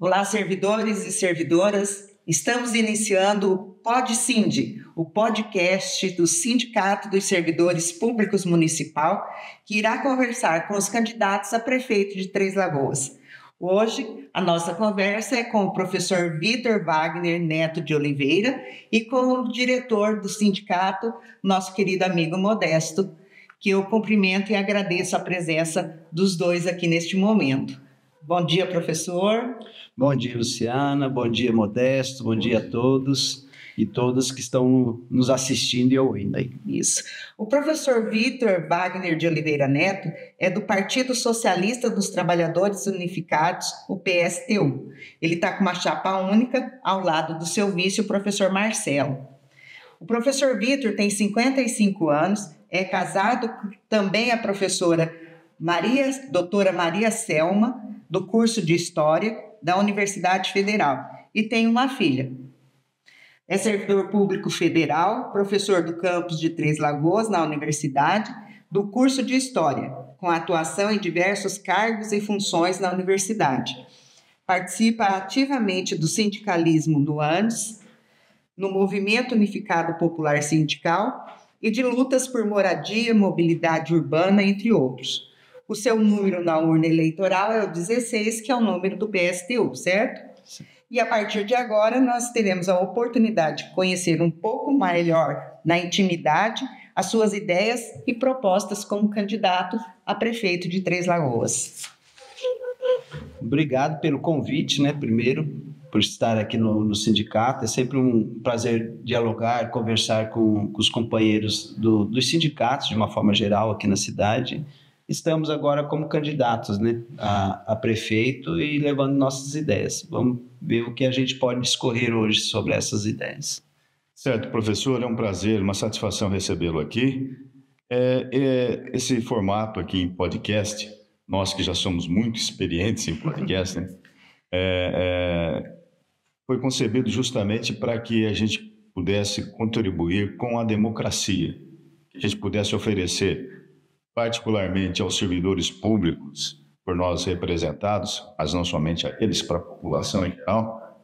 Olá, servidores e servidoras. Estamos iniciando o PodSind, o podcast do Sindicato dos Servidores Públicos Municipal, que irá conversar com os candidatos a prefeito de Três Lagoas. Hoje, a nossa conversa é com o professor Vitor Wagner Neto de Oliveira e com o diretor do sindicato, nosso querido amigo Modesto, que eu cumprimento e agradeço a presença dos dois aqui neste momento. Bom dia, professor. Bom dia, Luciana. Bom dia, Modesto. Bom dia a todos e todas que estão nos assistindo e ouvindo aí. Isso. O professor Vitor Wagner de Oliveira Neto é do Partido Socialista dos Trabalhadores Unificados, o PSTU. Ele está com uma chapa única ao lado do seu vice, o professor Marcelo. O professor Vitor tem 55 anos, é casado também a professora doutora Maria Selma, do curso de História da Universidade Federal, e tem uma filha. É servidor público federal, professor do campus de Três Lagoas, na universidade, do curso de História, com atuação em diversos cargos e funções na universidade. Participa ativamente do sindicalismo no ANDES, no Movimento Unificado Popular Sindical e de lutas por moradia, mobilidade urbana, entre outros. O seu número na urna eleitoral é o 16, que é o número do PSTU, certo? Sim. E a partir de agora nós teremos a oportunidade de conhecer um pouco melhor, na intimidade, as suas ideias e propostas como candidato a prefeito de Três Lagoas. Obrigado pelo convite, primeiro, por estar aqui no sindicato. É sempre um prazer dialogar, conversar com os companheiros dos sindicatos, de uma forma geral, aqui na cidade. Estamos agora como candidatos a prefeito e levando nossas ideias. Vamos ver o que a gente pode discorrer hoje sobre essas ideias. Certo, professor, é um prazer, uma satisfação recebê-lo aqui. Esse formato aqui em podcast, nós que já somos muito experientes em podcast, foi concebido justamente para que a gente pudesse contribuir com a democracia, que a gente pudesse oferecer particularmente aos servidores públicos, por nós representados, mas não somente a eles, para a população em geral,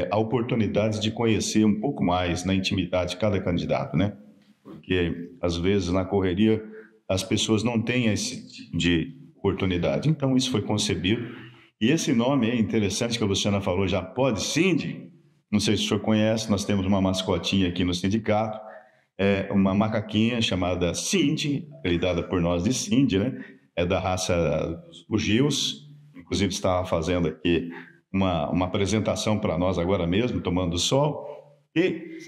a oportunidade de conhecer um pouco mais na intimidade de cada candidato, Porque, às vezes, na correria, as pessoas não têm esse tipo de oportunidade. Então, isso foi concebido. E esse nome é interessante que a Luciana falou, já PodSind. Não sei se o senhor conhece, nós temos uma mascotinha aqui no sindicato, uma macaquinha chamada Cindy, apelidada por nós de Cindy, É da raça dos bugios. Inclusive estava fazendo aqui uma apresentação para nós agora mesmo, tomando sol, e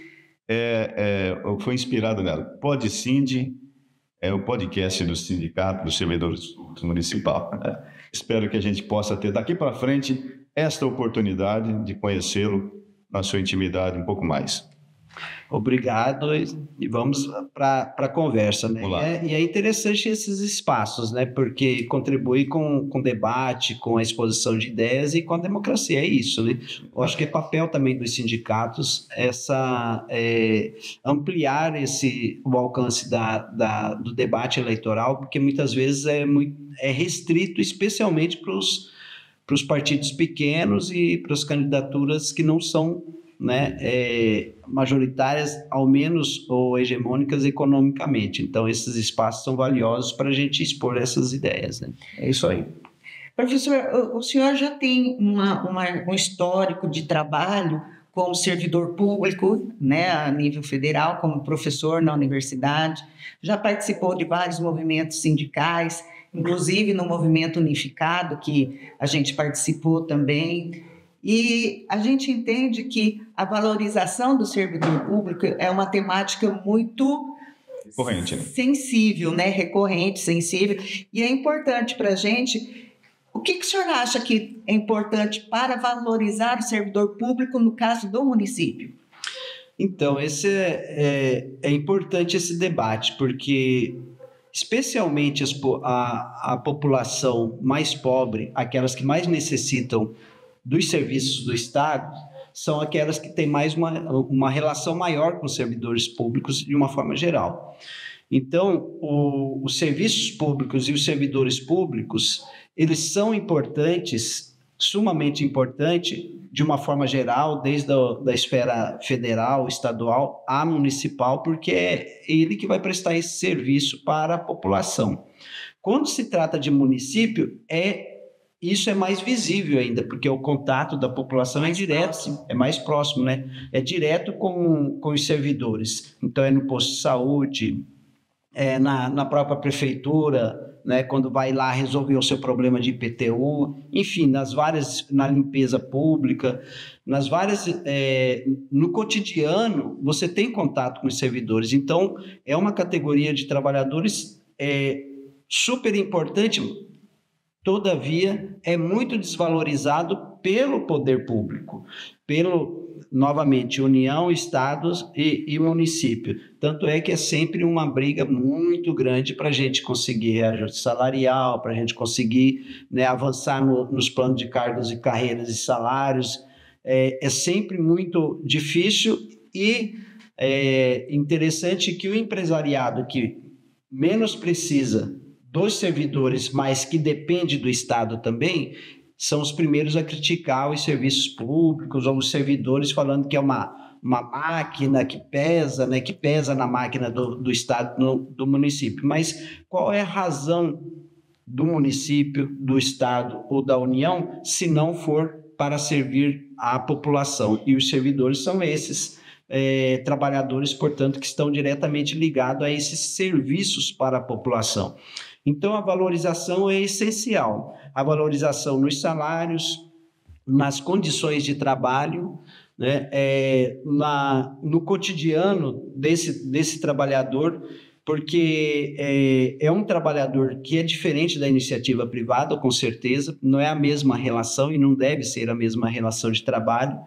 foi inspirado nela. PodSind é o podcast do Sindicato dos Servidores Públicos Municipal. Espero que a gente possa ter daqui para frente esta oportunidade de conhecê-lo na sua intimidade um pouco mais. Obrigado, e vamos para a conversa, E é interessante esses espaços, porque contribui com o debate, com a exposição de ideias e com a democracia, é isso, Eu acho que é papel também dos sindicatos ampliar o alcance do debate eleitoral, porque muitas vezes é restrito, especialmente para os partidos pequenos e para as candidaturas que não são majoritárias, ao menos, ou hegemônicas economicamente. Então, esses espaços são valiosos para a gente expor essas ideias. É isso aí. Professor, o senhor já tem um histórico de trabalho como servidor público, a nível federal, como professor na universidade, já participou de vários movimentos sindicais, inclusive no Movimento Unificado, que a gente participou também. E a gente entende que a valorização do servidor público é uma temática muito recorrente, sensível, recorrente, sensível, e é importante para a gente. O que o senhor acha que é importante para valorizar o servidor público no caso do município? Então, é importante esse debate, porque especialmente a população mais pobre, aquelas que mais necessitam dos serviços do Estado, são aquelas que têm mais uma relação maior com os servidores públicos de uma forma geral. Então, os serviços públicos e os servidores públicos, eles são importantes sumamente importante, de uma forma geral, desde a esfera federal, estadual, a municipal, porque é ele que vai prestar esse serviço para a população. Quando se trata de município, isso é mais visível ainda, porque o contato da população é direto, é mais próximo, né? É direto com os servidores. Então, é no posto de saúde, na própria prefeitura, né, quando vai lá resolver o seu problema de IPTU, enfim, na limpeza pública, no cotidiano, você tem contato com os servidores. Então, é uma categoria de trabalhadores super importante, todavia, é muito desvalorizado pelo poder público, novamente, União, Estados e município. Tanto é que é sempre uma briga muito grande para a gente conseguir reajuste salarial, para a gente conseguir, né, avançar nos planos de cargos e carreiras e salários. É sempre muito difícil e interessante que o empresariado que menos precisa dos servidores, mas que depende do Estado também, são os primeiros a criticar os serviços públicos ou os servidores, falando que é uma máquina que pesa, né, que pesa na máquina do Estado, do município. Mas qual é a razão do município, do Estado ou da União, se não for para servir a população? E os servidores são esses trabalhadores, portanto, que estão diretamente ligados a esses serviços para a população. Então, a valorização é essencial. A valorização nos salários, nas condições de trabalho, né, no cotidiano desse trabalhador, porque é um trabalhador que é diferente da iniciativa privada, com certeza, não é a mesma relação e não deve ser a mesma relação de trabalho,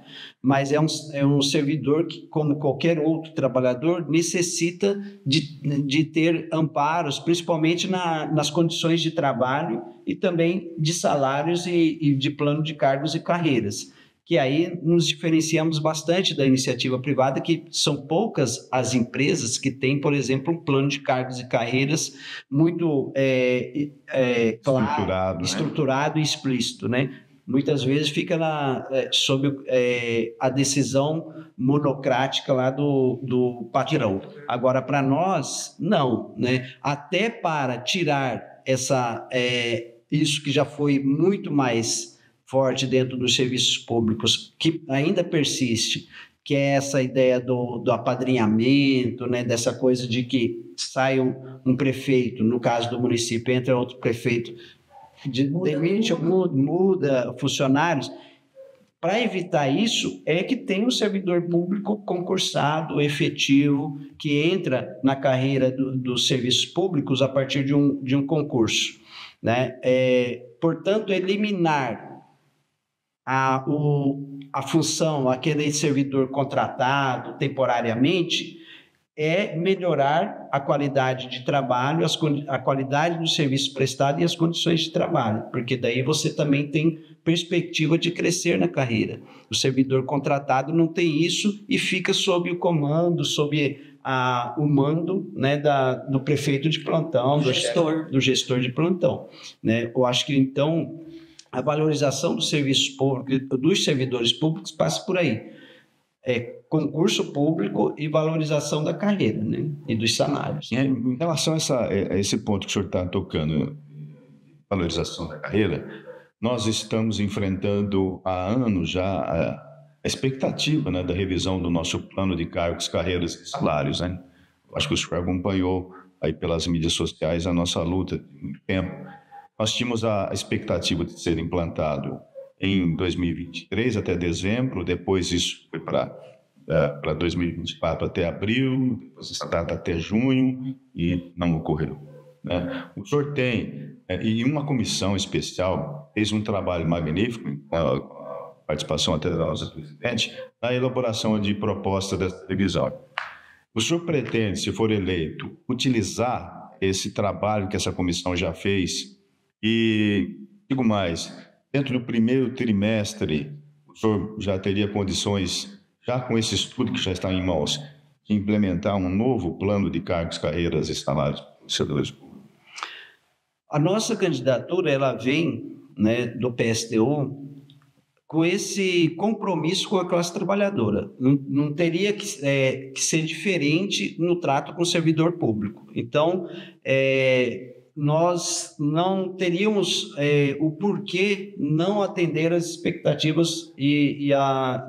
mas é um servidor que, como qualquer outro trabalhador, necessita de ter amparos, principalmente nas condições de trabalho e também de salários e de plano de cargos e carreiras, que aí nos diferenciamos bastante da iniciativa privada, que são poucas as empresas que têm, por exemplo, um plano de cargos e carreiras muito claro, estruturado e explícito, né? Muitas vezes fica sob a decisão monocrática lá do patrão. Agora, para nós, não, né? Até para tirar isso que já foi muito mais forte dentro dos serviços públicos, que ainda persiste, que é essa ideia do apadrinhamento, né, dessa coisa de que sai um prefeito, no caso do município, entra outro prefeito, demite, muda funcionários. Para evitar isso, é que tem um servidor público concursado, efetivo, que entra na carreira dos serviços públicos a partir de um concurso, né? Portanto, eliminar a função, aquele servidor contratado temporariamente, é melhorar a qualidade de trabalho, a qualidade do serviço prestado e as condições de trabalho, porque daí você também tem perspectiva de crescer na carreira. O servidor contratado não tem isso e fica sob o comando, sob o mando, né, do prefeito de plantão, do gestor de plantão, né? Eu acho que, então, a valorização dos serviços públicos, dos servidores públicos, passa por aí. Concurso público e valorização da carreira, né, e dos salários. Em relação a esse ponto que o senhor está tocando, valorização da carreira, nós estamos enfrentando há anos já a expectativa, né, da revisão do nosso plano de cargos, carreiras e salários, né? Acho que o senhor acompanhou aí pelas mídias sociais a nossa luta de muito tempo. Nós tínhamos a expectativa de ser implantado em 2023 até dezembro, depois isso foi para 2024 até abril, depois essa data até junho, e não ocorreu, né? O senhor tem, e uma comissão especial fez um trabalho magnífico, com a participação até da nossa presidente, na elaboração de proposta dessa revisão. O senhor pretende, se for eleito, utilizar esse trabalho que essa comissão já fez e, digo mais, dentro do primeiro trimestre, o senhor já teria condições, já com esse estudo que já está em mãos, de implementar um novo plano de cargos, carreiras e salários dos servidores públicos? A nossa candidatura, ela vem, né, do PSTU, com esse compromisso com a classe trabalhadora. Não teria que ser diferente no trato com o servidor público. Então, nós não teríamos o porquê não atender as expectativas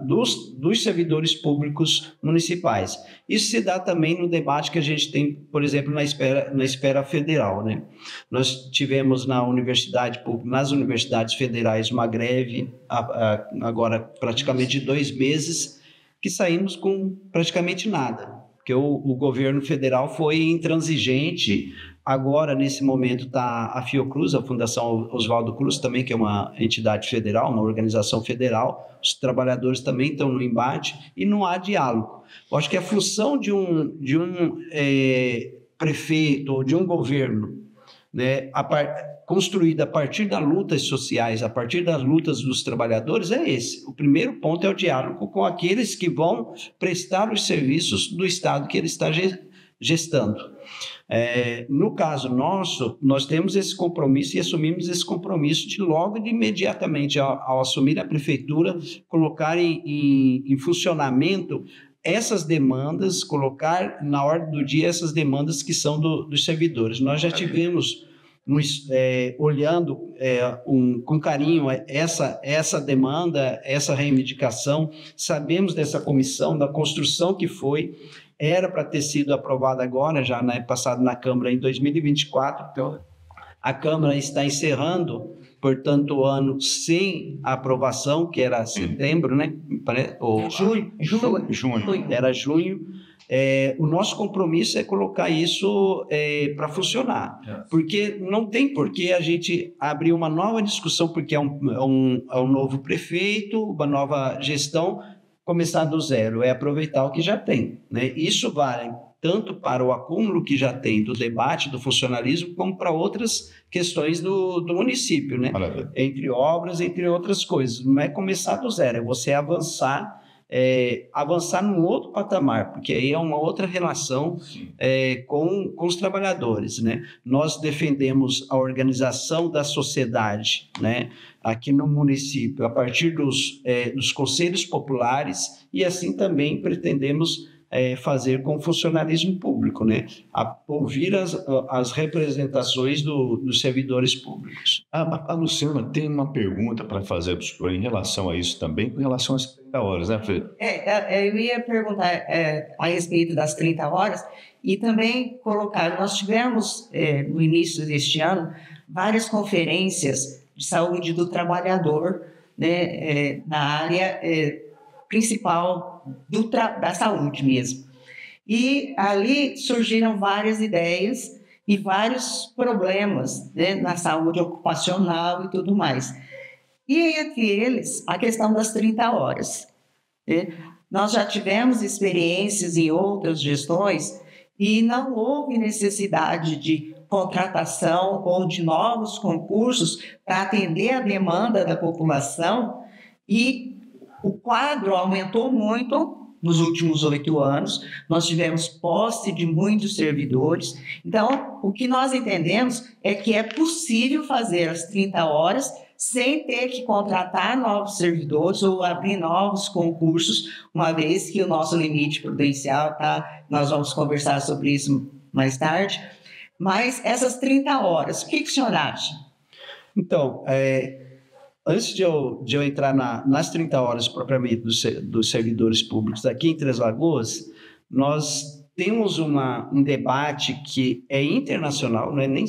dos servidores públicos municipais. Isso se dá também no debate que a gente tem, por exemplo, na esfera federal, né? Nós tivemos nas universidades federais uma greve agora praticamente de 2 meses, que saímos com praticamente nada, porque o governo federal foi intransigente. Agora, nesse momento, está a Fiocruz, a Fundação Oswaldo Cruz, também, que é uma entidade federal, uma organização federal. Os trabalhadores também estão no embate e não há diálogo. Eu acho que a função de um prefeito ou de um governo, né, construída a partir das lutas sociais, a partir das lutas dos trabalhadores, é esse. O primeiro ponto é o diálogo com aqueles que vão prestar os serviços do Estado que ele está gestando. No caso nosso, nós temos esse compromisso e assumimos esse compromisso de logo de imediatamente, ao assumir a prefeitura, colocar em funcionamento essas demandas, colocar na ordem do dia essas demandas que são dos servidores. Nós já tivemos, olhando com carinho essa demanda, essa reivindicação, sabemos dessa comissão, da construção que foi, era para ter sido aprovada agora, já passado na Câmara em 2024, então a Câmara está encerrando, portanto, o ano sem aprovação, que era setembro, né? Junho. Era junho. O nosso compromisso é colocar isso para funcionar, porque não tem por que a gente abrir uma nova discussão, porque é um novo prefeito, uma nova gestão, começar do zero, é aproveitar o que já tem, né? Isso vale tanto para o acúmulo que já tem do debate, do funcionalismo, como para outras questões do município, né? Maravilha. Entre obras, entre outras coisas. Não é começar do zero, é você avançar num outro patamar, porque aí é uma outra relação com os trabalhadores, né? Nós defendemos a organização da sociedade, né, aqui no município, a partir dos conselhos populares, e assim também pretendemos fazer com o funcionalismo público, né? Ouvir as representações dos servidores públicos. A Luciana tem uma pergunta para fazer para o senhor em relação a isso também, com relação às 30 horas, né, Fê? Eu ia perguntar a respeito das 30 horas e também colocar, nós tivemos no início deste ano várias conferências de saúde do trabalhador, né, na área principal da saúde mesmo. E ali surgiram várias ideias e vários problemas, né, na saúde ocupacional e tudo mais. E entre eles, a questão das 30 horas. Né? Nós já tivemos experiências em outras gestões e não houve necessidade de contratação ou de novos concursos para atender a demanda da população, e o quadro aumentou muito nos últimos 8 anos, nós tivemos posse de muitos servidores. Então, o que nós entendemos é que é possível fazer as 30 horas sem ter que contratar novos servidores ou abrir novos concursos, uma vez que o nosso limite prudencial está, nós vamos conversar sobre isso mais tarde. Mas essas 30 horas, o que o senhor acha? Então, antes de eu entrar nas 30 horas propriamente dos servidores públicos aqui em Três Lagoas, nós temos um debate que é internacional, não é nem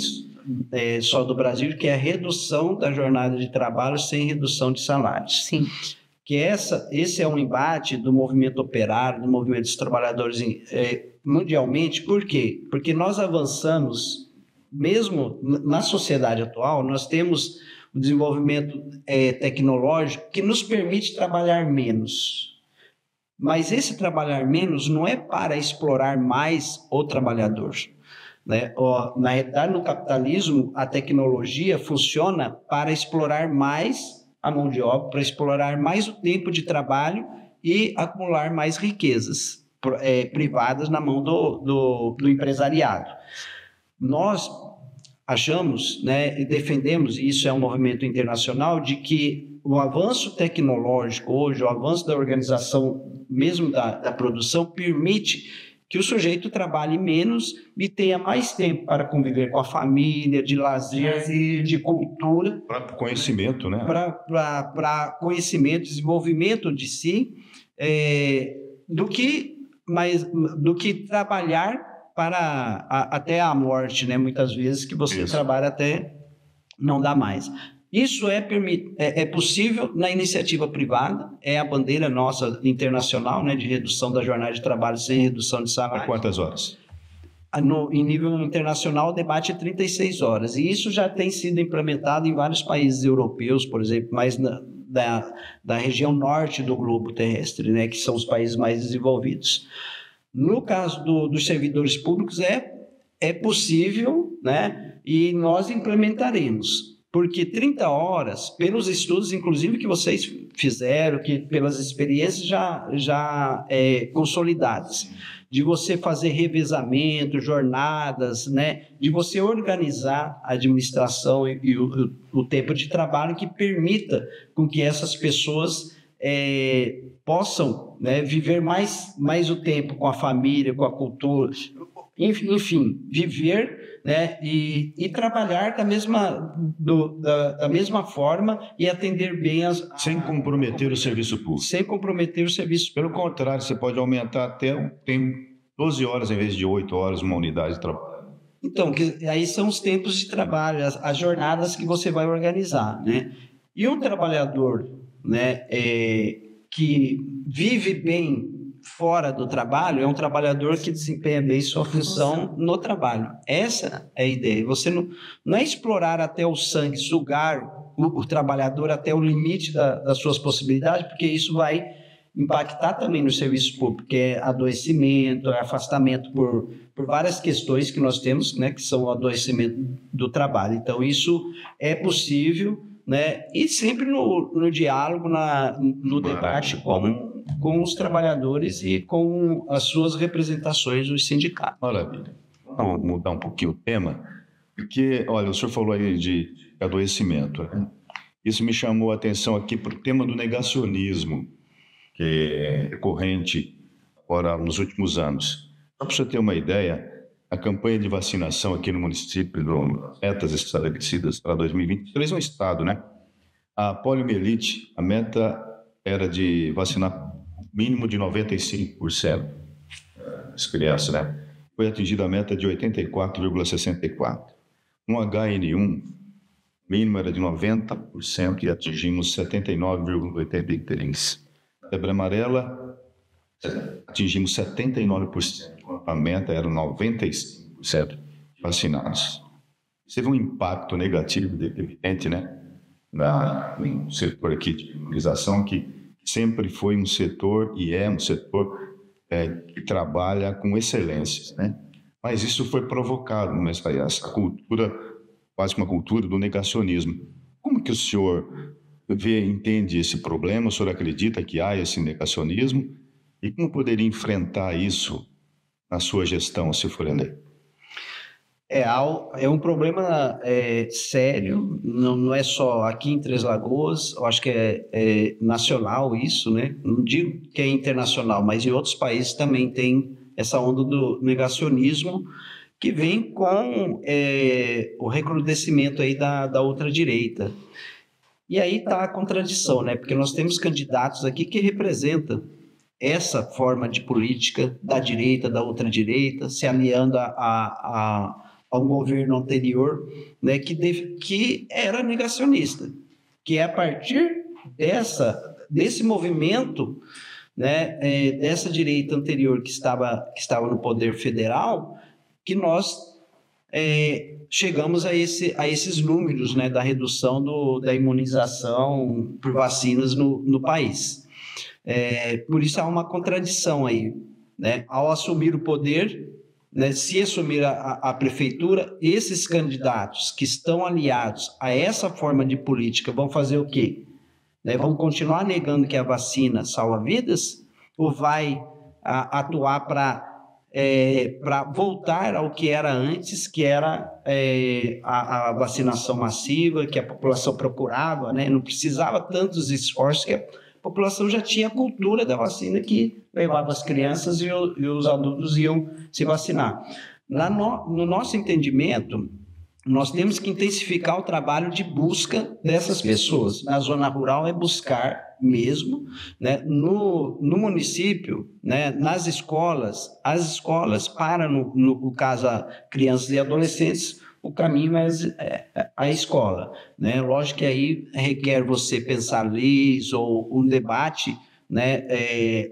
só do Brasil, que é a redução da jornada de trabalho sem redução de salários. Sim. Que esse é um embate do movimento operário, do movimento dos trabalhadores mundialmente. Por quê? Porque nós avançamos, mesmo na sociedade atual, nós temos o desenvolvimento tecnológico que nos permite trabalhar menos. Mas esse trabalhar menos não é para explorar mais o trabalhador, né? Na realidade, no capitalismo, a tecnologia funciona para explorar mais a mão de obra, para explorar mais o tempo de trabalho e acumular mais riquezas privadas na mão do empresariado. Nós achamos, né, e defendemos, e isso é um movimento internacional, de que o avanço tecnológico hoje, o avanço da organização, mesmo da produção, permite que o sujeito trabalhe menos e tenha mais tempo para conviver com a família, de lazer, de cultura. Para conhecimento, né? Para conhecimento, desenvolvimento de si, do que trabalhar até a morte, né? Muitas vezes que você trabalha até não dá mais. Isso é possível na iniciativa privada, é a bandeira nossa internacional, né, de redução da jornada de trabalho sem redução de salário. Há quantas horas? Em nível internacional, o debate é 36 horas. E isso já tem sido implementado em vários países europeus, por exemplo, mais da região norte do globo terrestre, né, que são os países mais desenvolvidos. No caso dos servidores públicos, é possível, né, e nós implementaremos. Porque 30 horas, pelos estudos, inclusive, que vocês fizeram, pelas experiências já consolidadas, de você fazer revezamento, jornadas, né? De você organizar a administração e o tempo de trabalho que permita com que essas pessoas possam, né, viver mais o tempo com a família, com a cultura, enfim, viver, né, e trabalhar da mesma forma e atender bem sem comprometer o serviço público. Sem comprometer o serviço público. Pelo contrário, você pode aumentar até o tempo, 12 horas em vez de 8 horas uma unidade de trabalho. Então, aí são os tempos de trabalho, as jornadas que você vai organizar, né? E um trabalhador, né, que vive bem fora do trabalho é um trabalhador que desempenha bem sua função no trabalho. Essa é a ideia. Você não é explorar até o sangue, sugar o trabalhador até o limite das suas possibilidades, porque isso vai impactar também no serviço público, que é adoecimento, afastamento por várias questões que nós temos, né, que são o adoecimento do trabalho. Então, isso é possível, né, e sempre no diálogo, no debate com os trabalhadores e com as suas representações dos sindicatos. Maravilha. Vamos mudar um pouquinho o tema, porque, olha, o senhor falou aí de adoecimento, né? Isso me chamou a atenção aqui para o tema do negacionismo, que é recorrente agora nos últimos anos. Só para você ter uma ideia, a campanha de vacinação aqui no município, metas estabelecidas para 2023 no estado, né? A poliomielite, a meta era de vacinar mínimo de 95% das crianças, né? Foi atingida a meta de 84,64%. No HN1, mínimo era de 90% e atingimos 79,83%. Febre amarela, atingimos 79%. A meta era 95% vacinados. Isso teve um impacto negativo, evidente, né? No setor aqui de imunização, que sempre foi um setor e é um setor que trabalha com excelência, né? Mas isso foi provocado, essa cultura, quase uma cultura do negacionismo. Como que o senhor entende esse problema? O senhor acredita que há esse negacionismo? E como poderia enfrentar isso na sua gestão, se for eleito? É um problema sério, não é só aqui em Três Lagoas, eu acho que é nacional isso, né? Não digo que é internacional, mas em outros países também tem essa onda do negacionismo que vem com o recrudescimento aí da ultradireita. E aí está a contradição, né? Porque nós temos candidatos aqui que representam essa forma de política da direita, da ultradireita, se aliando ao governo anterior, né, que era negacionista, que é a partir desse movimento, né, dessa direita anterior que estava no poder federal, que nós chegamos a esses números, né, da redução da imunização por vacinas no país. Por isso há uma contradição aí, né? Ao assumir o poder, né, se assumir a prefeitura, esses candidatos que estão aliados a essa forma de política vão fazer o quê? Né, vão continuar negando que a vacina salva vidas ou vai atuar para para voltar ao que era antes, que era a vacinação massiva, que a população procurava, né? Não precisava tantos esforços, que a população já tinha a cultura da vacina, que levava as crianças e os adultos iam se vacinar. No nosso entendimento, nós temos que intensificar o trabalho de busca dessas pessoas. Na zona rural é buscar mesmo, né? No município, né? Nas escolas, as escolas para, no caso, crianças e adolescentes, o caminho é a escola, né? Lógico que aí requer você pensar leis ou um debate, né,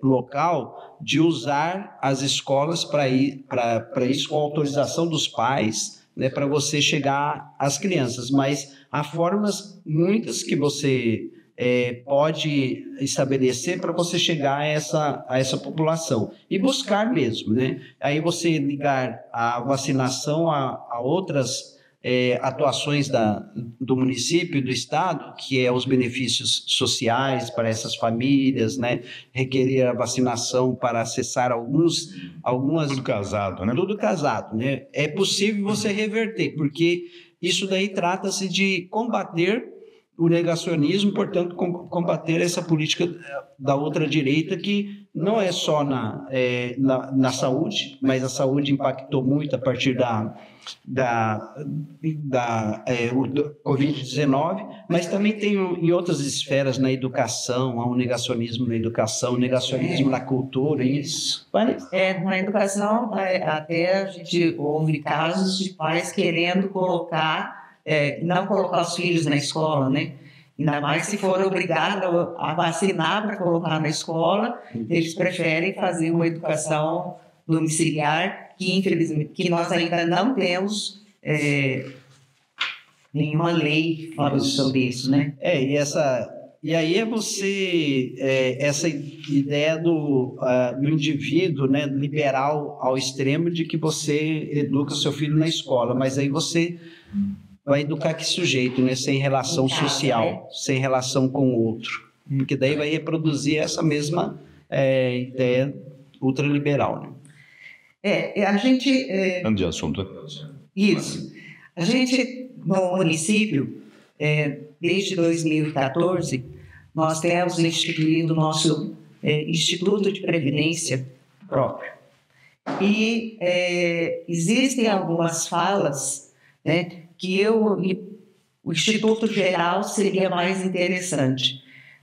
local, de usar as escolas para isso com autorização dos pais, né, para você chegar às crianças, mas há formas muitas que você pode estabelecer para você chegar a essa população e buscar mesmo, né? Aí você ligar a vacinação a outras atuações do município e do estado, que é os benefícios sociais para essas famílias, né? Requerer a vacinação para acessar algumas... Tudo casado, né? Tudo casado, né? É possível você reverter, porque isso daí trata-se de combater o negacionismo, portanto, combater essa política da outra direita, que não é só na saúde, mas a saúde impactou muito a partir da Covid-19, mas também tem em outras esferas, na educação, há um negacionismo na educação, negacionismo na cultura, isso. Na educação, até a gente ouve casos de pais querendo não colocar os filhos na escola, né? Ainda mais se for obrigado a vacinar para colocar na escola, eles preferem fazer uma educação domiciliar, que infelizmente que nós ainda não temos nenhuma lei falando sobre isso, né? E aí essa ideia do indivíduo, né, liberal ao extremo, de que você educa o seu filho na escola, mas aí você vai educar que sujeito, né? Sem relação social, sem relação com o outro. Porque daí vai reproduzir essa mesma ideia ultraliberal, né? A gente... de assunto. Isso. A gente, no município, desde 2014, nós temos instituído o nosso Instituto de Previdência próprio. E existem algumas falas, né, que o Instituto Geral seria mais interessante.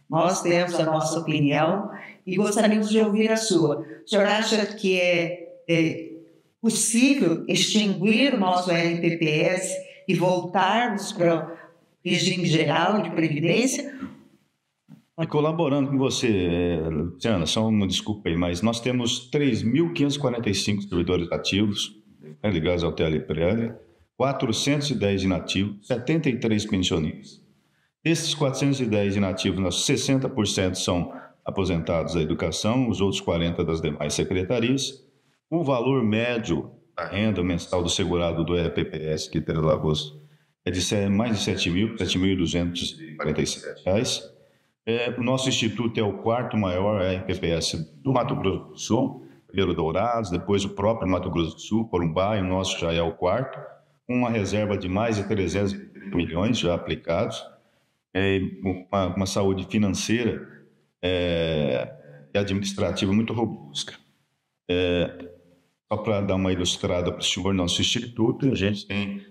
Nós temos a nossa opinião e gostaríamos de ouvir a sua. O senhor acha que é possível extinguir o nosso RPPS e voltarmos para o regime geral de previdência? Colaborando com você, Luciana, só uma desculpa aí, mas nós temos 3.545 servidores ativos, ligados ao TLPL, 410 inativos, 73 pensionistas. Desses 410 inativos, 60% são aposentados da educação, os outros 40% das demais secretarias. O valor médio da renda mensal do segurado do RPPS, que Três Lagoas, é de mais de R$ 7.247. O nosso instituto é o quarto maior RPPS do Mato Grosso do Sul, primeiro Dourados, depois o próprio Mato Grosso do Sul, Corumbá, e o nosso já é o quarto, com uma reserva de mais de 300 milhões já aplicados, uma saúde financeira e administrativa muito robusta. Só para dar uma ilustrada para o senhor, nosso instituto, a gente tem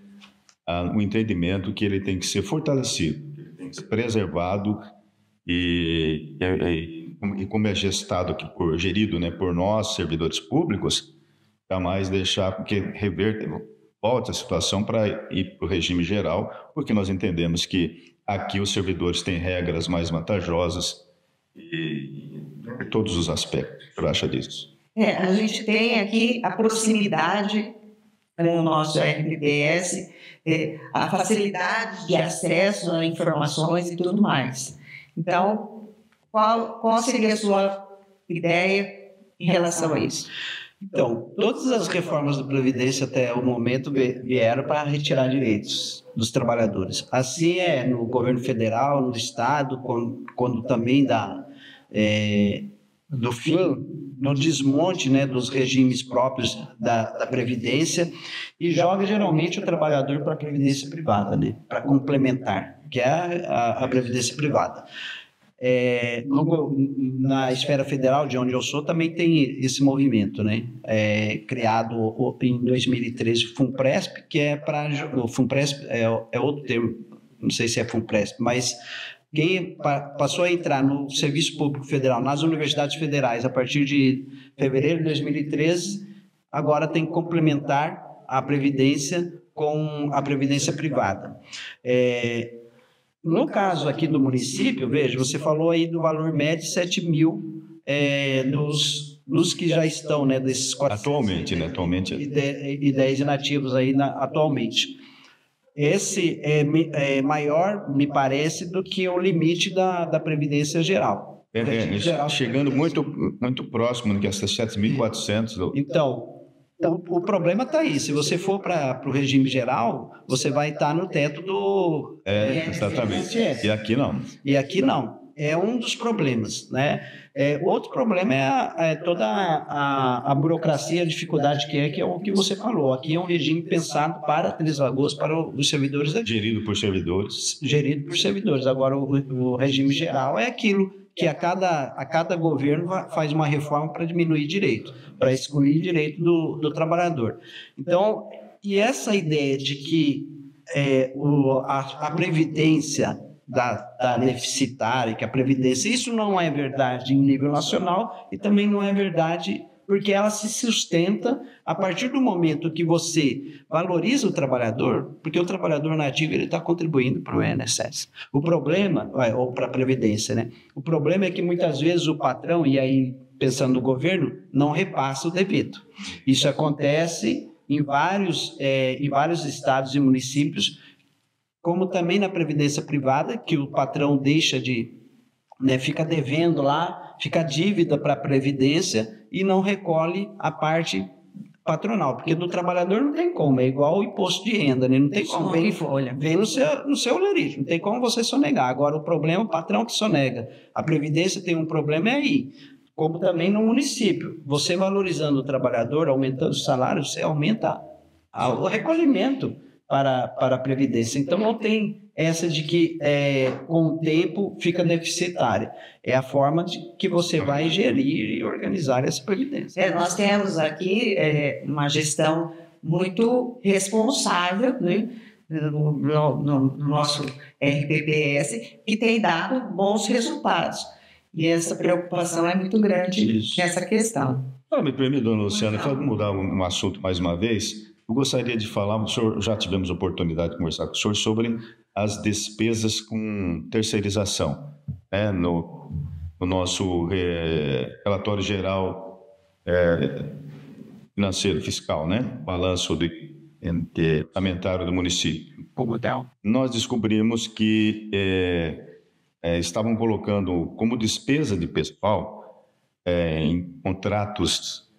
um entendimento que ele tem que ser fortalecido, ele tem que ser preservado e como é gestado, gerido, né, por nós, servidores públicos, jamais deixar que volte a situação para ir para o regime geral, porque nós entendemos que aqui os servidores têm regras mais vantajosas em todos os aspectos. O que você acha disso? A gente tem aqui a proximidade com o nosso RPPS, a facilidade de acesso a informações e tudo mais. Então, qual seria a sua ideia em relação a isso? Então, todas as reformas da Previdência até o momento vieram para retirar direitos dos trabalhadores. Assim é no governo federal, no estado, quando também do fim, no desmonte, né, dos regimes próprios da Previdência, e joga geralmente o trabalhador para a Previdência privada, né, para complementar, que é a Previdência privada. Na esfera federal, de onde eu sou, também tem esse movimento, né? Criado em 2013 o FUNPRESP, que é para... O FUNPRESP é outro termo, não sei se é FUNPRESP, mas quem passou a entrar no Serviço Público Federal, nas universidades federais, a partir de fevereiro de 2013, agora tem que complementar a Previdência com a Previdência privada. No caso aqui do município, veja, você falou aí do valor médio de 7 mil dos que já estão, né, desses 400, atualmente, né? Atualmente. E 10 inativos aí atualmente. Esse é maior, me parece, do que o limite da Previdência Geral. Chegando muito, muito próximo, que é 7.400. Então, o problema está aí. Se você for para o regime geral, você vai estar no teto do... Exatamente. E aqui não. E aqui não. É um dos problemas, né? Outro problema é toda a burocracia, a dificuldade que é o que você falou. Aqui é um regime pensado para Três Lagoas, para os servidores daqui. Gerido por servidores. Gerido por servidores. Agora, o regime geral é aquilo que a cada governo faz uma reforma para diminuir direito, para excluir direito do trabalhador. Então, e essa ideia de que a Previdência da deficitária, que a Previdência, isso não é verdade em nível nacional e também não é verdade porque ela se sustenta a partir do momento que você valoriza o trabalhador, porque o trabalhador nativo ele está contribuindo para o INSS. O problema, ou para a Previdência, né? O problema é que muitas vezes o patrão, e aí pensando no governo, não repassa o devido. Isso acontece em vários estados e municípios, como também na Previdência privada, que o patrão deixa de, né, fica devendo lá, fica dívida para a Previdência e não recolhe a parte patronal, porque do trabalhador não tem como, é igual o imposto de renda, né? Não tem como, vem no seu honorífico, não tem como você sonegar. Agora o problema é o patrão que sonega. A Previdência tem um problema aí, como também no município. Você valorizando o trabalhador, aumentando o salário, você aumenta o recolhimento para a Previdência. Então não tem essa de que com o tempo fica deficitária. É a forma de que você vai gerir e organizar essa Previdência. Nós temos aqui uma gestão muito responsável, né, no nosso RPPS, que tem dado bons resultados. E essa preocupação é muito grande nessa questão. Me permite, dona Luciana, para mudar um assunto mais uma vez, eu gostaria de falar, o senhor, já tivemos oportunidade de conversar com o senhor sobre as despesas com terceirização, né, no nosso relatório geral financeiro fiscal, né, balanço orçamentário do município. Nós descobrimos que estavam colocando como despesa de pessoal em contratos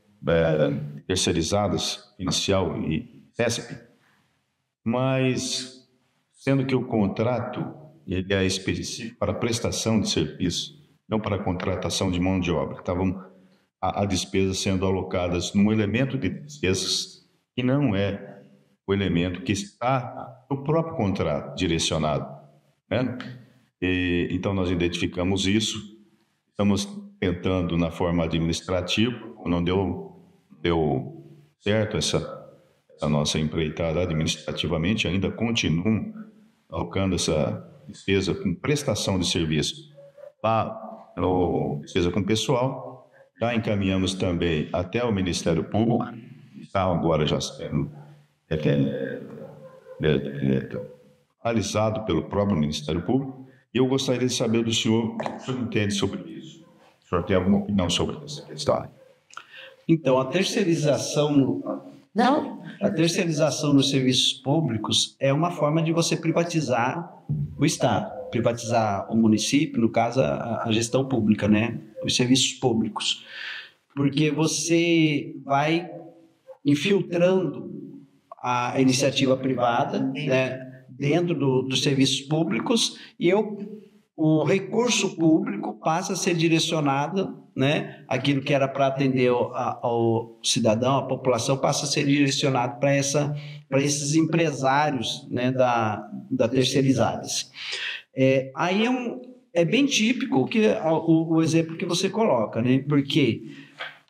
terceirizadas, inicial e CESP, mas sendo que o contrato ele é específico para prestação de serviço, não para contratação de mão de obra. Estavam a despesa sendo alocadas num elemento de despesas que não é o elemento que está no próprio contrato direcionado, né? Então nós identificamos isso, estamos tentando na forma administrativa, não deu certo essa nossa empreitada administrativamente, ainda continuam alocando essa despesa com prestação de serviço lá, despesa com pessoal. Já encaminhamos também até o Ministério Público, está agora já sendo analisado pelo próprio Ministério Público, e eu gostaria de saber do senhor o que o senhor entende sobre isso. O senhor tem alguma opinião sobre essa questão? Então, a terceirização nos serviços públicos é uma forma de você privatizar o Estado, privatizar o município, no caso, a gestão pública, né? Os serviços públicos. Porque você vai infiltrando a iniciativa privada, né, dentro dos serviços públicos, e o recurso público passa a ser direcionado, né? Aquilo que era para atender ao cidadão, a população, passa a ser direcionado para esses empresários, né? da terceirizadas. Aí é bem típico o exemplo que você coloca, né? Porque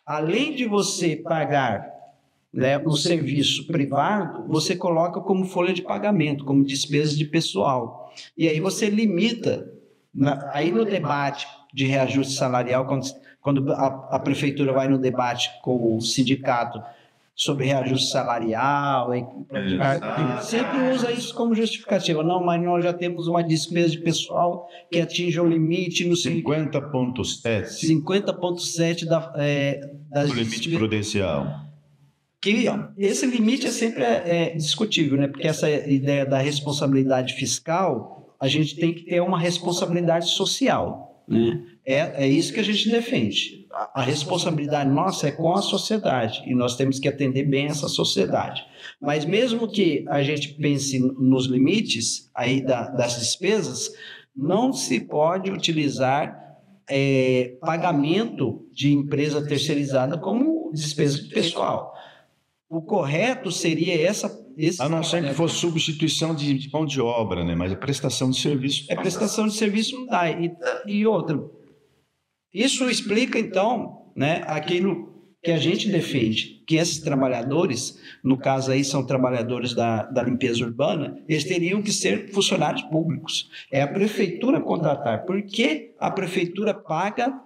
além de você pagar, né, o serviço privado, você coloca como folha de pagamento, como despesa de pessoal. E aí você limita, aí no debate de reajuste salarial, quando a prefeitura vai no debate com o sindicato sobre reajuste salarial, sempre usa isso como justificativa. Não, mas nós já temos uma despesa de pessoal que atinge o limite no 50,7. 50,7 do limite prudencial. Que esse limite é sempre discutível, né? Porque essa ideia da responsabilidade fiscal, a gente tem que ter uma responsabilidade social, né? É isso que a gente defende. A responsabilidade nossa é com a sociedade e nós temos que atender bem essa sociedade. Mas mesmo que a gente pense nos limites aí das despesas, não se pode utilizar pagamento de empresa terceirizada como despesa de pessoal. O correto seria esse... A não ser que fosse substituição de mão de obra, né? Mas a prestação de serviço... prestação de serviço não dá. E outra, isso explica, então, né, aquilo que a gente defende, que esses trabalhadores, no caso aí são trabalhadores da limpeza urbana, eles teriam que ser funcionários públicos. É a prefeitura contratar. Por que a prefeitura paga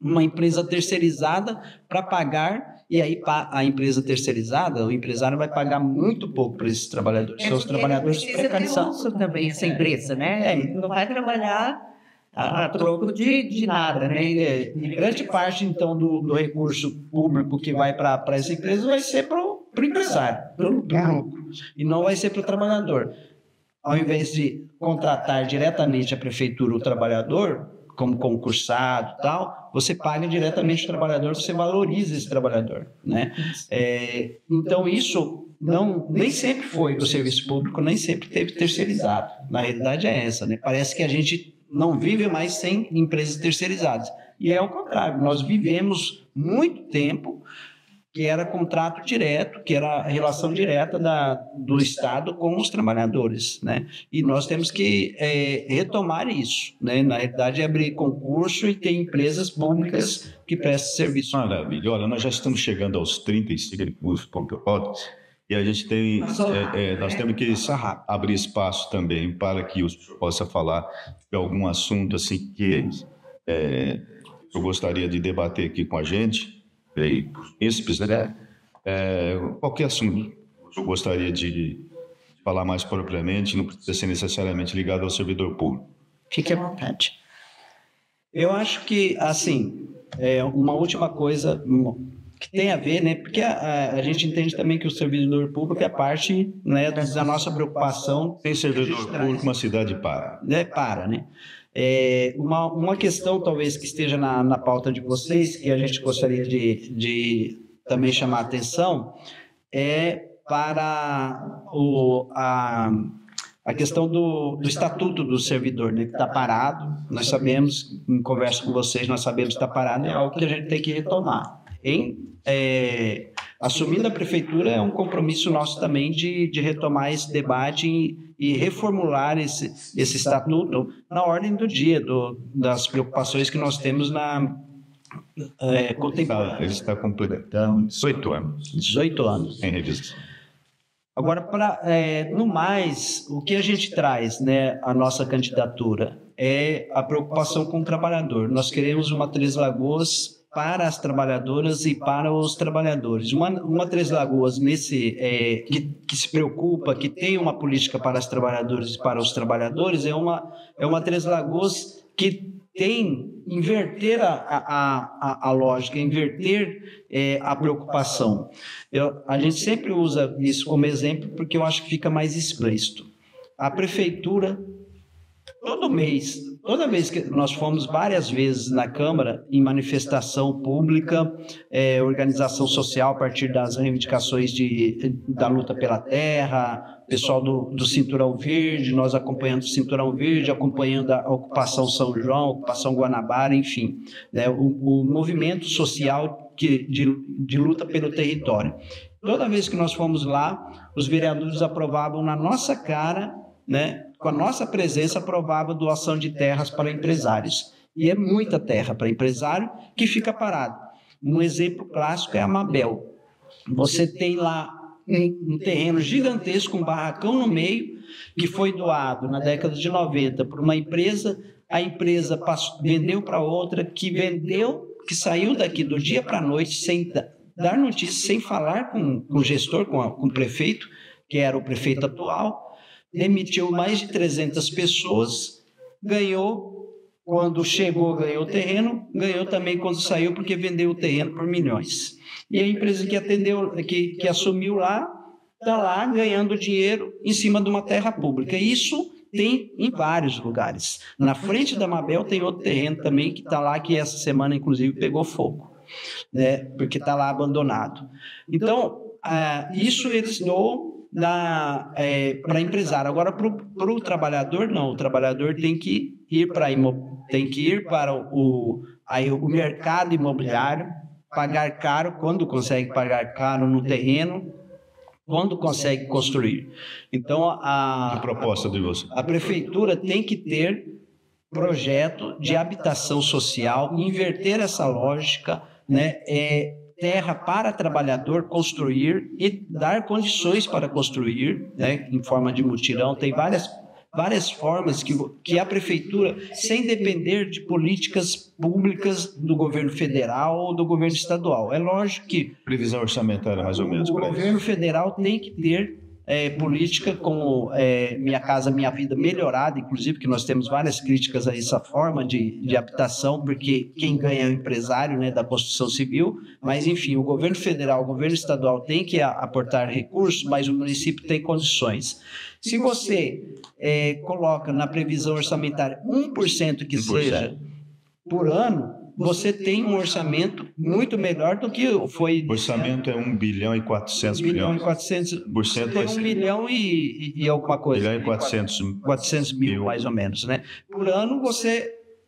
uma empresa terceirizada para pagar... E aí a empresa terceirizada, o empresário vai pagar muito pouco para esses trabalhadores. São os trabalhadores precarizados. Também essa empresa, né? Ele não vai trabalhar a troco de nada, né? E grande parte, então, do recurso público que vai para essa empresa vai ser para o empresário, para o lucro, e não vai ser para o trabalhador. Ao invés de contratar diretamente a prefeitura o trabalhador, como concursado e tal, você paga diretamente o trabalhador, você valoriza esse trabalhador, né? Então, isso nem sempre foi o serviço público, nem sempre teve terceirizado. Na realidade é essa, né? Parece que a gente não vive mais sem empresas terceirizadas. E é o contrário, nós vivemos muito tempo que era contrato direto, que era a relação direta do Estado com os trabalhadores, né? E nós temos que retomar isso, né? Na realidade, abrir concurso e ter empresas públicas que prestem serviço. Maravilha. Olha, nós já estamos chegando aos 35 minutos, e a gente tem, nós temos que abrir espaço também para que o senhor possa falar de algum assunto assim que eu gostaria de debater aqui com a gente. Qualquer assunto eu gostaria de falar mais propriamente, não precisa ser necessariamente ligado ao servidor público. Fique à vontade. Eu acho que, assim, uma última coisa que tem a ver, né? Porque a gente entende também que o servidor público é parte, né, da nossa preocupação. Sem servidor público, uma cidade para. Né? Uma questão talvez que esteja na pauta de vocês, que a gente gostaria de também chamar a atenção, é para a questão do estatuto do servidor, né, que está parado. Nós sabemos, em conversa com vocês, nós sabemos que está parado, é algo que a gente tem que retomar. Assumindo a prefeitura, é um compromisso nosso também de retomar esse debate e reformular esse estatuto na ordem do dia, das preocupações que nós temos na contemporânea. Ele está completando 18 anos. 18 anos. Em revisão. Agora, no mais, o que a gente traz, né, a nossa candidatura é a preocupação com o trabalhador. Nós queremos uma Três Lagoas para as trabalhadoras e para os trabalhadores. Uma Três Lagoas que se preocupa, que tem uma política para as trabalhadoras e para os trabalhadores, é uma Três Lagoas que tem inverter a lógica, inverter a preocupação. A gente sempre usa isso como exemplo porque eu acho que fica mais explícito. A prefeitura Toda vez que nós fomos várias vezes na Câmara em manifestação pública, organização social a partir das reivindicações da luta pela terra, pessoal do Cinturão Verde, nós acompanhando o Cinturão Verde, acompanhando a ocupação São João, a ocupação Guanabara, enfim, né, o movimento social de luta pelo território. Toda vez que nós fomos lá, os vereadores aprovavam na nossa cara, né, com a nossa presença, aprovava doação de terras para empresários. E é muita terra para empresário que fica parado. Um exemplo clássico é a Mabel. Você tem lá um terreno gigantesco, um barracão no meio, que foi doado na década de 90 por uma empresa, a empresa vendeu para outra, que saiu daqui do dia para a noite, sem dar notícia, sem falar com o gestor, com o prefeito, que era o prefeito atual, demitiu mais de 300 pessoas, ganhou, quando chegou, ganhou o terreno, ganhou também quando saiu, porque vendeu o terreno por milhões. E a empresa que assumiu lá, está lá ganhando dinheiro em cima de uma terra pública. Isso tem em vários lugares. Na frente da Mabel tem outro terreno também que está lá, que essa semana, inclusive, pegou fogo, né? Porque está lá abandonado. Então, isso eles doam para empresário. Agora, para o trabalhador, não. O trabalhador tem que ir para o mercado imobiliário, pagar caro, quando consegue pagar caro no terreno, quando consegue construir. Então, a proposta de você. A prefeitura tem que ter projeto de habitação social, inverter essa lógica, né? Terra para trabalhador construir e dar condições para construir, né, em forma de mutirão. Tem várias formas que a prefeitura, sem depender de políticas públicas do governo federal ou do governo estadual. É lógico que... Previsão orçamentária, mais ou menos. O governo federal tem que ter política como Minha Casa Minha Vida melhorada, inclusive, que nós temos várias críticas a essa forma de habitação, porque quem ganha é o empresário, né, da construção civil, mas enfim, o governo federal, o governo estadual tem que aportar recursos, mas o município tem condições. Se você coloca na previsão orçamentária 1% que seja por ano, você tem um orçamento muito melhor do que foi... O orçamento é 1 bilhão e 400 milhões. 400, tem 1 milhão e alguma coisa. 1 bilhão e 400 mil, mais ou menos, né? Por ano,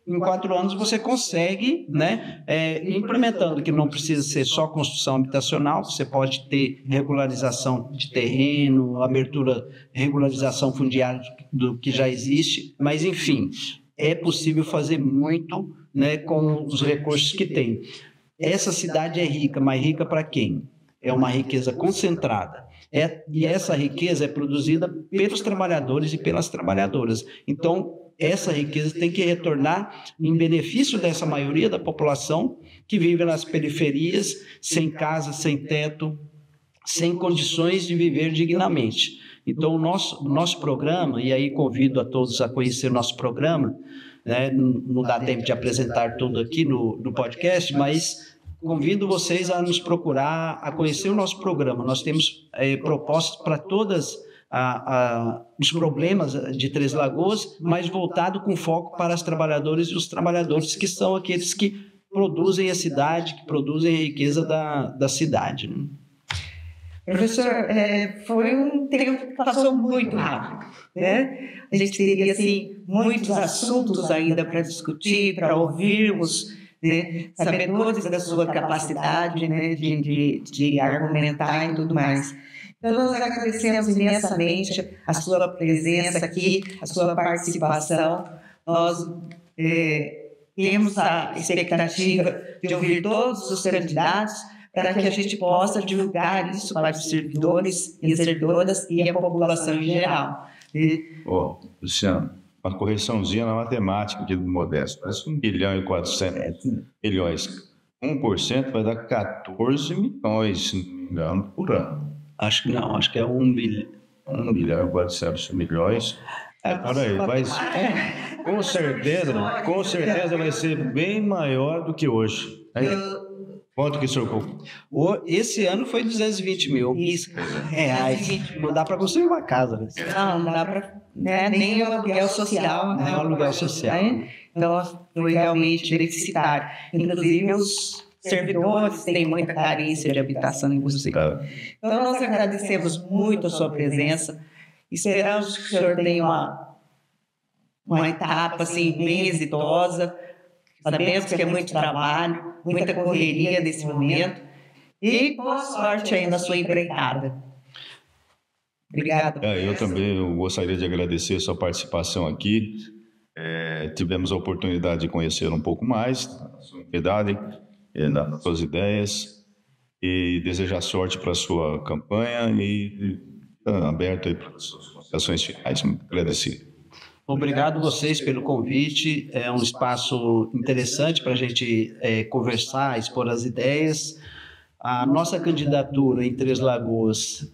em 4 anos, você consegue, né, implementando, que não precisa ser só construção habitacional, você pode ter regularização de terreno, regularização fundiária do que já existe, mas, enfim, é possível fazer muito, né, com os recursos que tem. Essa cidade é rica, mas rica para quem? É uma riqueza concentrada. E essa riqueza é produzida pelos trabalhadores e pelas trabalhadoras. Então, essa riqueza tem que retornar em benefício dessa maioria da população que vive nas periferias, sem casa, sem teto, sem condições de viver dignamente. Então, o nosso programa, e aí convido a todos a conhecer o nosso programa, né? Não dá tempo de apresentar tudo aqui no podcast, mas convido vocês a nos procurar, a conhecer o nosso programa. Nós temos propostas para todos os problemas de Três Lagoas, mas voltado com foco para as trabalhadoras e os trabalhadores, que são aqueles que produzem a cidade, que produzem a riqueza da cidade, né? Professor, foi um tempo que passou muito rápido, né? A gente teria, assim, muitos assuntos ainda para discutir, para ouvirmos, né? Sabedores da sua capacidade, né, de argumentar e tudo mais. Então, nós agradecemos imensamente a sua presença aqui, a sua participação. Nós temos a expectativa de ouvir todos os candidatos, para que a gente possa divulgar isso para os servidores e servidoras e a população em geral. Luciano, uma correçãozinha na matemática aqui do Modesto. Parece 1 bilhão e 400 milhões. 1% vai dar 14 milhões por ano. Acho que não, acho que é 1 bilhão. 1 bilhão e 400 milhões. Olha aí, com certeza vai ser bem maior do que hoje. Quanto que o senhor... Esse ano foi 220 mil. Isso. Reais. Não dá para construir uma casa. Né? Não dá para... nem o aluguel social. Nem o aluguel social. Então, foi realmente deficitário. Inclusive, os servidores têm muita carência de habitação inclusiva. Então, nós agradecemos muito a sua presença. Esperamos que o senhor tenha uma etapa assim, bem exitosa. Sabemos que é muito trabalho, muita correria nesse momento. E boa sorte aí na sua empreitada. Obrigado. Eu também gostaria de agradecer a sua participação aqui. Tivemos a oportunidade de conhecer um pouco mais da sua idade, das suas ideias, e desejar sorte para a sua campanha e aberto aí para as suas considerações finais. Muito agradecido. Obrigado a vocês pelo convite. É um espaço interessante para a gente conversar, expor as ideias. A nossa candidatura em Três Lagoas,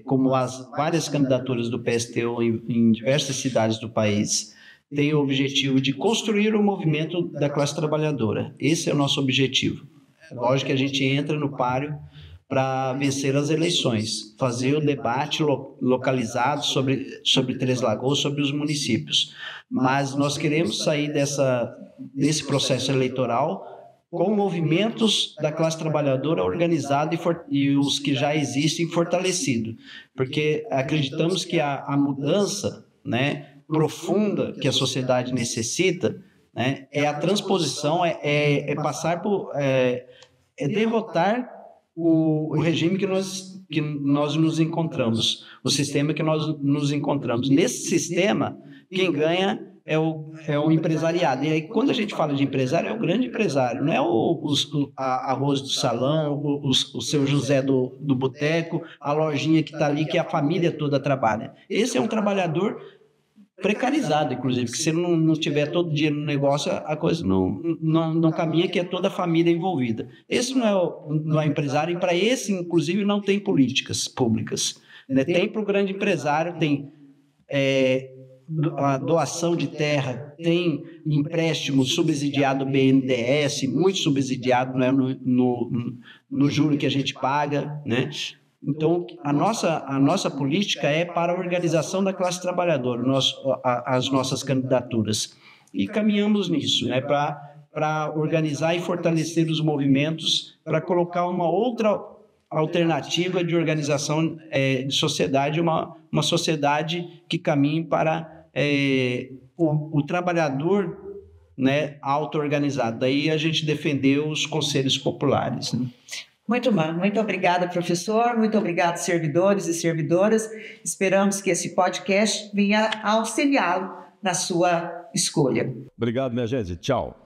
como as várias candidaturas do PSTU em diversas cidades do país, tem o objetivo de construir o movimento da classe trabalhadora. Esse é o nosso objetivo. É lógico que a gente entra no páreo para vencer as eleições, fazer o debate localizado sobre Três Lagoas, sobre os municípios. Mas nós queremos sair desse processo eleitoral com movimentos da classe trabalhadora organizada e os que já existem fortalecido, porque acreditamos que a mudança, né, profunda que a sociedade necessita, né, é a transposição, é passar por... é derrotar o regime que nós nos encontramos, o sistema que nós nos encontramos. Nesse sistema, quem ganha é o empresariado. E aí, quando a gente fala de empresário, é o grande empresário, não é a arroz do salão, o seu José do boteco, a lojinha que está ali, que a família toda trabalha. Esse é um trabalhador precarizado, inclusive, que se não tiver todo dia no negócio, a coisa não caminha, que é toda a família envolvida. Esse não é empresário, e para esse, inclusive, não tem políticas públicas. Né? Tem para o grande empresário, tem a doação de terra, tem empréstimo subsidiado BNDES, muito subsidiado, né, no juro que a gente paga, né? Então, a nossa política é para a organização da classe trabalhadora, as nossas candidaturas. E caminhamos nisso, né, para organizar e fortalecer os movimentos, para colocar uma outra alternativa de organização de sociedade, uma sociedade que caminhe para o trabalhador, né, auto-organizado. Daí a gente defendeu os conselhos populares, né? Muito bom, muito obrigada, professor, muito obrigado, servidores e servidoras. Esperamos que esse podcast venha auxiliá-lo na sua escolha. Obrigado, minha gente. Tchau.